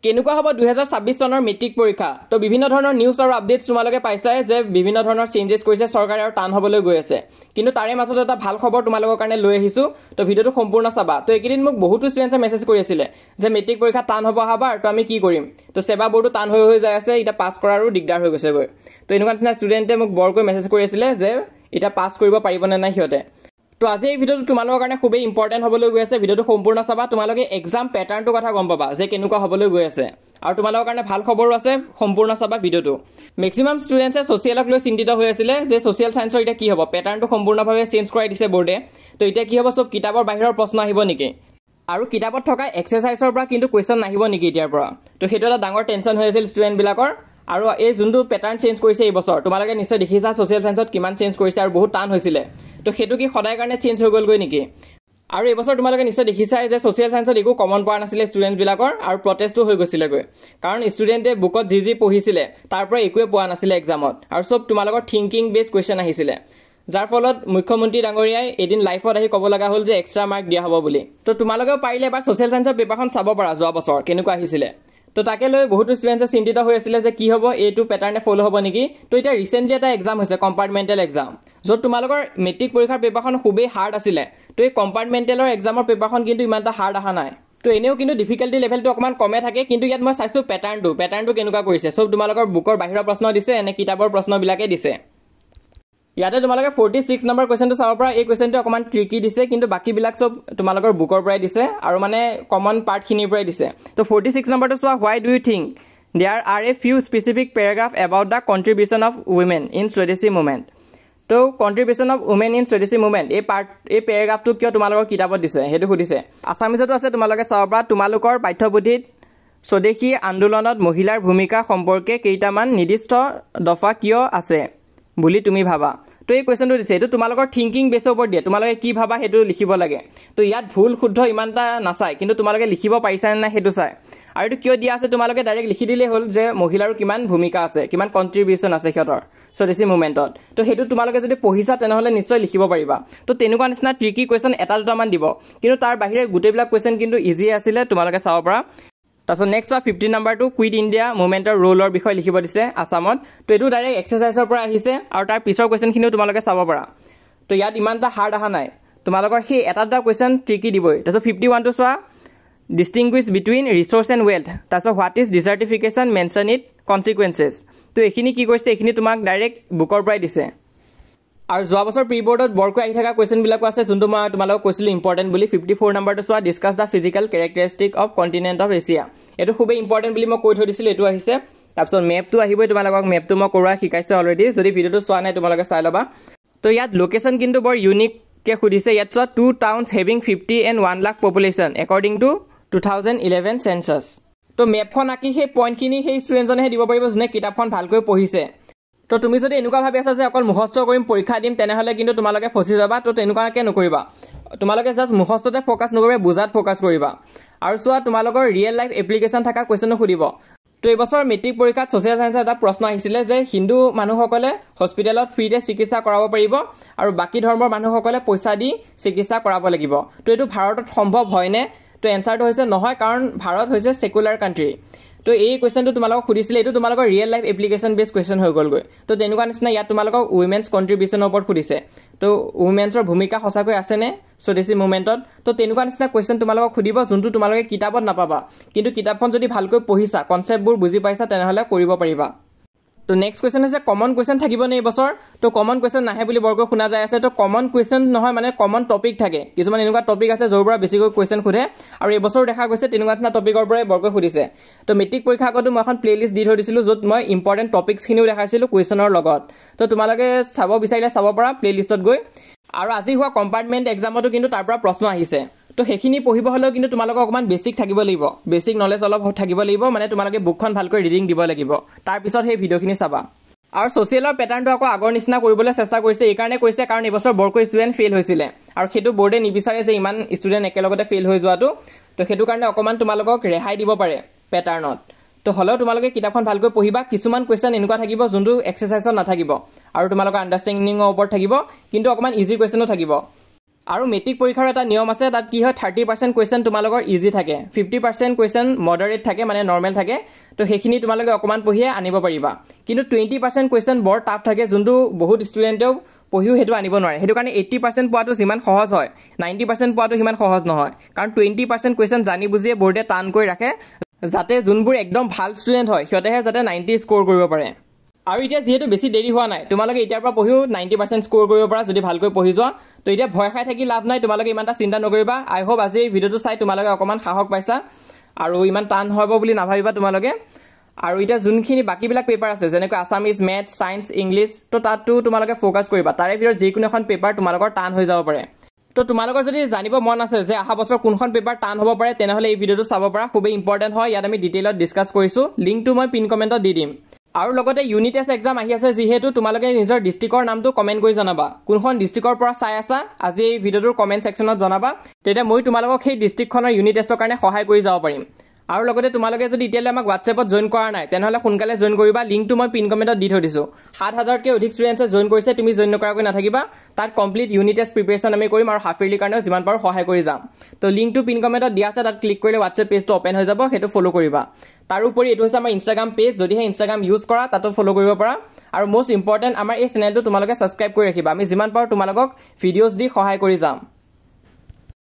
কেনেকুৱা হ'ব 2026 চনৰ মেট্ৰিক পৰীক্ষা তো বিভিন্ন ধৰণৰ নিউজ আৰু আপডেটছ তোমালোকে পাইছাই যে বিভিন্ন ধৰণৰ চেঞ্জেছ কৰিছে চৰকাৰে আৰু টান হ'বলৈ গৈ আছে কিন্তু তাৰে মাজত এটা ভাল খবৰ তোমালোকৰ কাৰণে লৈ আহিছো তো ভিডিওটো সম্পূৰ্ণ চাবা তো এইকেইদিন মোক বহুতো ষ্টুডেণ্টছে মেছেজ কৰি আছিল যে মেট্ৰিক পৰীক্ষা টান হ'ব হাবাৰ তো আমি কি কৰিম তো সেৱা বোৰ্ডটো টান হৈ যায় আছে এটা পাছ কৰাৰো দিগদাৰ হৈ গৈছে গৈ তো এনেকুৱা নিচিনা ষ্টুডেণ্টে মোক বৰকৈ মেছেজ কৰি আছিল যে এটা পাছ কৰিব পাৰিব নে নাই সিহঁতে তো আজি এই ভিডিওটো তোমালোকৰ কাৰণে খুবেই ইম্পৰ্টেণ্ট হ'বলৈ গৈ আছে ভিডিওটো সম্পূৰ্ণ চাবা তোমালোকে এক্সাম প্যাটাৰ্নটোৰ কথা গম পাবা যে কেনেকুৱা হ'বলৈ গৈ আছে আৰু তোমালোকৰ কাৰণে ভাল খবৰো আছে সম্পূৰ্ণ চাবা ভিডিওটো ম্যাক্সিমাম ষ্টুডেণ্টছে সোশিয়ালক লৈ চিন্তিত হৈ আছিল যে সোশিয়াল সায়েন্সৰ এটা কি হ'ব প্যাটাৰ্নটো সম্পূৰ্ণভাৱে চেঞ্জ কৰাই দিছে বোৰ্ডে তো এটা কি হ'ব সব কিতাপৰ বাহিৰৰ প্ৰশ্ন আহিব নেকি আৰু কিতাপত থকা এক্সাৰসাইজৰ পৰা কিন্তু কোৱেশ্চন নাহিব নেকি এতিয়াৰ পৰা তো সেইটো এটা ডাঙৰ টেনচন হৈ আছিল ষ্টুডেণ্ট বিলাকৰ আৰু এই যোনটো প্যাটাৰ্ন চেঞ্জ কৰিছে এই বছৰ তোমালোকে নিশ্চয় দেখিছা সোশিয়াল সায়েন্সত কিমান চেঞ্জ কৰিছে আৰু বহুত টান হৈছিল তো সেইটো কি সদায় কাৰণে চেঞ্জ হৈ গ'লগৈ নেকি আৰু এই বছৰ তোমালোকে নিশ্চয় দেখিছাই যে সোশিয়াল সায়েন্সত একো কমন পোৱা নাছিল ষ্টুডেণ্ট বিলাকৰ আৰু প্ৰটেষ্টটো হৈ গৈছিলেগৈ কাৰণ ষ্টুডেণ্টে বুকত যি পঢ়িছিলে তাৰ পৰা একোৱে পোৱা নাছিল এক্সামত আৰু সব তোমালোকৰ থিংকিং বেছ কোৱেশ্চন আহিছিল যাৰ ফলত মুখ্যমন্ত্ৰী ডাঙৰীয়াই এদিন লাইফত আহি ক'ব লগা হ'ল যে এক্সট্ৰা মাৰ্ক দিয়া হ'ব বুলি তো তোমালোকেও পাৰিলে এবাৰ সোশিয়াল সায়েন্সৰ পেপাৰখন চাব পাৰা যোৱা বছৰ কেনেকুৱা আহিছিল তো তাকে লৈ বহুতো ষ্টুডেণ্টছে চিন্তিত হৈ আছিল যে কি হ'ব এইটো প্যাটাৰ্নে ফলো হ'ব নেকি তো এটা ৰিসেন্টলি এটা এক্সাম হৈছে কম্পাৰ্টমেণ্টেল এক্সাম য'ত তোমালোকৰ মেট্ৰিক পৰীক্ষাৰ পেপাৰখন খুবেই হাৰ্ড আছিল তো এই কম্পাৰ্টমেণ্টেলৰ এক্সামৰ পেপাৰখন কিন্তু ইমান এটা হাৰ্ড অহা নাই তো এনেও কিন্তু ডিফিকাল্টি লেভেলটো অকমান কমে থাকে কিন্তু ইয়াত মই চাইছো প্যাটাৰ্নটো কেনেকুৱা কৰিছে সব তোমালোকৰ বুকৰ বাহিৰৰ প্ৰশ্ন দিছে এনে কিতাপৰ প্ৰশ্নবিলাকে দিছে ইয়াতে তোমালোকে 46 নম্বৰ কোৱেশ্চনটো চাব পৰা এই কোৱেশ্চনটো অকমান ট্ৰিকি দিছে কিন্তু বাকিবিলাক সব তোমালোকৰ বুকৰ পৰাই দিছে আৰু মানে কমন পাৰ্ট খিনিৰ পৰাই দিছে তো 46 নম্বৰটো চোৱা why do you think there are a few specific paragraph about the contribution of women in Swadeshi movement তো contribution of women in Swadeshi movement এই প্যাৰাগ্ৰাফটো কিয় তোমালোকৰ কিতাপত দিছে হেতু সুধিছে আসামিজতো আছে তোমালোকে চাব পৰা তোমালোকৰ পাঠ্যপুথিত স্বদেশী আন্দোলনত মহিলাৰ ভূমিকা সম্পৰ্কে কেইটামান নিৰ্দিষ্ট দফা কিয় আছে বুলি তুমি ভাবা তো এই কোৱেশ্চনটো দিছে এটো তোমালোকৰ থিংকিং বেছৰ ওপৰত দিয়ে তোমালোকে কি ভাবা হেতু লিখিব লাগে তো ইয়াত ভুল শুদ্ধ ইমানটা নাচাই কিন্তু তোমালোকে লিখিব পাৰিছা না হেতু চাই আৰু এটো কিয় দিয়া আছে তোমালোকে ডাইৰেক্ট লিখি দিলে হ'ল যে মহিলাৰ কিমান ভূমিকা আছে কিমান কন্ট্ৰিবিউশন আছে সিহঁতৰ স্বদেশী মুভমেন্টত তো হেতু তোমালোকে যদি পঢ়িছা তেনেহলে নিশ্চয় লিখিব পাৰিবা তো তেনেকুৱা নিচিনা ট্ৰিকি কোৱেশ্চন এটা দুটামান দিব কিন্তু তাৰ বাহিৰে গোটেইবিলাক কোৱেশ্চন কিন্তু ইজি আছিল তোমালোকে চাব পৰা তাছত নেক্সট 15 নম্বৰটো কুইট ইণ্ডিয়া মুভমেন্টৰ ৰোলৰ বিষয় লিখিব দিছে আসামত তো এটো ডাইৰেক্ট এক্সাৰসাইজৰ পৰা আহিছে আৰু তাৰ পিছৰ কোৱেশ্চনখিনিও তোমালোকে চাব পৰা তো ইয়াত ইমানটা হাৰ্ড অহা নাই তোমালোকৰ সেই এটা দুটা কোৱেশ্চন ট্ৰিকি দিবই তাছত 51 টো চোৱা distinguish between resource and wealth তাছত what is desertification mention it consequences তো এখিনি কি কৈছে এখিনি তোমাক ডাইৰেক্ট বুকৰ পৰাই দিছে আৰু যোৱা বছৰ প্ৰি বোৰ্ডত বৰকৈ আহি থকা কোৱেশ্চন বিলাক আছে যোনটো মই তোমালোকক কৈছিলো ইম্পৰ্টেন্ট বুলি 54 নম্বৰটো চোৱা discuss the physical characteristic of continent of Asia এটো খুবেই ইম্পৰ্টেন্ট বুলি মই কৈ থৈ দিছিলো এটো আহিছে তাৰপিছত মেপটো আহিবই তোমালোকক মেপটো মই কৰোৱা শিকাইছো অলৰেডি যদি ভিডিওটো চোৱা নাই তোমালোকে চাই লবা তো ইয়াত লোকেশন কিন্তু বৰ ইউনিক কে খুদিছে ইয়াত চোৱা two towns having 50 and 1 lakh population according to 2011 census তো মেপখন আকি সেই পইণ্টখিনি সেই ষ্টুডেণ্টজনেহে দিব পাৰিব যোনে কিতাপখন ভালকৈ পঢ়িছে তো তুমি যদি এনেকুৱা ভাবি আছা যে অকল মুখস্থ কৰিম পৰীক্ষা দিম তেনেহলে কিন্তু তোমালোকে ফসি যাবা তো তেনেকুৱাকে নকৰিবা তোমালোকে জাস্ট মুখস্থতে ফোকাস নকৰিবা বুজাত ফোকাস কৰিবা আৰু চোৱা তোমালোকৰ ৰিয়েল লাইফ এপ্লিকেশন থকা কোৱেশ্চনো খুদিব তো এই বছৰ মেট্ৰিক পৰীক্ষাত সোশিয়াল সায়েন্সৰ এটা প্ৰশ্ন আহিছিল যে হিন্দু মানুহসকলে হস্পিটেলত ফ্ৰীতে চিকিৎসা কৰাব পাৰিব আৰু বাকি ধৰ্মৰ মানুহসকলে পইচা দি চিকিৎসা কৰাব লাগিব তো এটো ভাৰতত সম্ভৱ হয়নে তো এনসাৰটো হৈছে নহয় কাৰণ ভাৰত হৈছে সেকুলাৰ কান্ট্ৰি তো এই কোৱেশ্চনটো তোমালোকক খুদিছিলে এটো তোমালোকৰ ৰিয়েল লাইফ এপ্লিকেশন বেছ কোৱেশ্চন হৈ গলগৈ তো তেনেকুৱা নিচিনা ইয়াত তোমালোকক উইমেন্স কন্ট্ৰিবিউশনৰ ওপৰত খুদিছে তো উইমেন্সৰ ভূমিকা সঁচাকৈ আছে নে স্বদেশী মুভমেন্টত তো তেনেকুৱা নিচিনা কোৱেশ্চন তোমালোকক খুদিব যোনটো তোমালোকে কিতাপত নাপাবা কিন্তু কিতাপখন যদি ভালকৈ পঢ়িছা কনসেপ্টবোৰ বুজি পাইছা তেনেহলে কৰিব পাৰিবা তো নেক্সট কোৱেশ্চন আছে কমন কোৱেশ্চন থাকিব নে এই বছৰ তো কমন কোৱেশ্চন নাহে বুলি বৰকৈ শুনা যায় আছে তো কমন কোৱেশ্চন নহয় মানে কমন টপিক থাকে কিছুমান এনেকুৱা টপিক আছে যৰ পৰা বেছিকৈ কোৱেশ্চন খুদে আৰু এই বছৰ দেখা গৈছে তেনেকুৱা নিচিনা টপিকৰ পৰাই বৰকৈ খুদিছে তো মেট্ৰিক পৰীক্ষা আগতে মই এখন প্লেলিষ্ট দি থৈ দিছিলো য'ত মই ইম্পৰ্টেন্ট টপিকছ খিনিও দেখাইছিলো কোৱেশ্চনৰ লগত তো তোমালোকে চাব বিচাৰিলে চাব পৰা প্লেলিষ্টত গৈ আৰু আজি হোৱা কম্পাৰ্টমেন্ট এক্সামতো কিন্তু তাৰ পৰা প্ৰশ্ন আহিছে তো হেখিনি পঢ়িব হলেও কিন্তু তোমালোকক অকমান বেসিক থাকিব লাগিব বেসিক নলেজ অলপ থাকিব লাগিব মানে তোমালোকে বুকখন ভালকৈ ৰিডিং দিব লাগিব তাৰ পিছত সেই ভিডিওখিনি চাবা আৰু সোশিয়ালৰ প্যাটাৰ্নটো আকৌ আগৰ নিচিনা কৰিবলৈ চেষ্টা কৰিছে এই কাৰণে কৰিছে কাৰণ এই বছৰ বৰকৈ ষ্টুডেন্ট ফেল হৈছিল আৰু হেতু বোৰ্ডে নিবিচাৰে যে ইমান ষ্টুডেন্ট একেলগতে ফেল হৈ যোৱাটো তো হেতু কাৰণে অকমান তোমালোকক ৰেহাই দিব পাৰে প্যাটাৰ্নত তো হলেও তোমালোকে কিতাপখন ভালকৈ পঢ়িবা কিছুমান কোৱেশ্চন এনেকুৱা থাকিব যোনটো এক্সাৰসাইজত নাথাকিব আৰু তোমালোকৰ আন্ডাৰষ্টেণ্ডিংৰ ওপৰত থাকিব কিন্তু অকমান ইজি কোৱেশ্চনো থাকিব আৰু মেট্ৰিক পৰীক্ষাৰ এটা নিয়ম আছে, তাত কি হয় 30% কুৱেশ্যন তোমালোকৰ ইজি থাকে, 50% কুৱেশ্যন মডাৰেট থাকে, মানে নৰ্মেল থাকে। তো সেইখিনি তোমালোকে অকণমান পঢ়িয়ে আনিব পাৰিবা। কিন্তু 20% কুৱেশ্যন বৰ টাফ থাকে, যোনটো বহুত ষ্টুডেণ্টেও পঢ়িও সেইটো আনিব নোৱাৰে। সেইটো কাৰণে 80% পোৱাটো যিমান সহজ হয়, 90% পোৱাটো সিমান সহজ নহয়। কাৰণ 20% কুৱেশ্যন জানি বুজিয়ে বৰ্ডে টান কৰি ৰাখে, যাতে যোনবোৰ একদম ভাল ষ্টুডেণ্ট হয় সিহঁতেহে যাতে 90 স্ক'ৰ কৰিব পাৰে। আৰু এতিয়া যিহেতু বেছি দেৰি হোৱা নাই, তোমালোকে এতিয়াৰ পৰা পঢ়িও 90% স্ক'ৰ কৰিব পাৰা যদি ভালকৈ পঢ়ি যোৱা। তো এতিয়া ভয় খাই থাকি লাভ নাই, তোমালোকে ইমান এটা চিন্তা নকৰিবা। আই হোপ আজি এই ভিডিঅ'টো চাই তোমালোকে অকণমান সাহস পাইছা আৰু ইমান টান হ'ব বুলি নাভাবিবা তোমালোকে। আৰু এতিয়া যোনখিনি বাকীবিলাক পেপাৰ আছে, যেনেকৈ আছামিজ, মেথছ, ছায়েন্স, ইংলিছ, তো তাততো তোমালোকে ফ'কাছ কৰিবা। তাৰে ভিতৰত যিকোনো এখন পেপাৰ তোমালোকৰ টান হৈ যাব পাৰে। তো তোমালোকৰ যদি জানিব মন আছে যে অহা বছৰ কোনখন পেপাৰ টান হ'ব পাৰে, তেনেহ'লে এই ভিডিঅ'টো চাব পাৰা, খুবেই ইম্পৰ্টেণ্ট হয়। ইয়াত আমি ডিটেইলত ডিছকাছ কৰিছোঁ, লিংকটো মই পিন কমেণ্টত দি দিম। আৰু লগতে ইউনিট টেষ্ট এক্সাম আহি আছে, যিহেতু তোমালোকে নিজৰ ডিষ্ট্ৰিক্টৰ নামটো কমেণ্ট কৰি জনাবা, কোনখন ডিষ্ট্ৰিক্টৰ পৰা চাই আছা আজি এই ভিডিঅ'টোৰ কমেণ্ট ছেকশ্যনত জনাবা। তেতিয়া মই তোমালোকক সেই ডিষ্ট্ৰিক্টখনৰ ইউনিট টেষ্টৰ কাৰণে সহায় কৰি যাব পাৰিম। আৰু লগতে তোমালোকে যদি এতিয়ালৈ আমাক হোৱাটছএপত জইন কৰা নাই, তেনেহ'লে সোনকালে জইন কৰিবা, লিংকটো মই পিন কমেণ্টত দি থৈ দিছোঁ। 7,000কৈ অধিক ষ্টুডেণ্টছে জইন কৰিছে, তুমি জইন নকৰাকৈ নাথাকিবা। তাত কমপ্লিট ইউনিট টেষ্ট প্ৰিপেৰেশ্যন আমি কৰিম আৰু হাফ ইয়াৰলিৰ কাৰণেও যিমান পাৰোঁ সহায় কৰি যাম। তো লিংকটো পিন কমেণ্টত দিয়া আছে, তাত ক্লিক কৰিলে হোৱাটছএপ পেজটো অ'পেন হৈ যাব, সেইটো ফ'ল' কৰিবা। তাৰোপৰি এইটো হৈছে আমাৰ ইনষ্টাগ্ৰাম পেজ, যদিহে ইনষ্টাগ্ৰাম ইউজ কৰা তাতো ফ'ল' কৰিব পাৰা। আৰু মষ্ট ইম্পৰ্টেণ্ট, আমাৰ এই চেনেলটো তোমালোকে ছাবস্ক্ৰাইব কৰি ৰাখিবা, আমি যিমান পাৰোঁ তোমালোকক ভিডিঅ'জ দি সহায় কৰি যাম।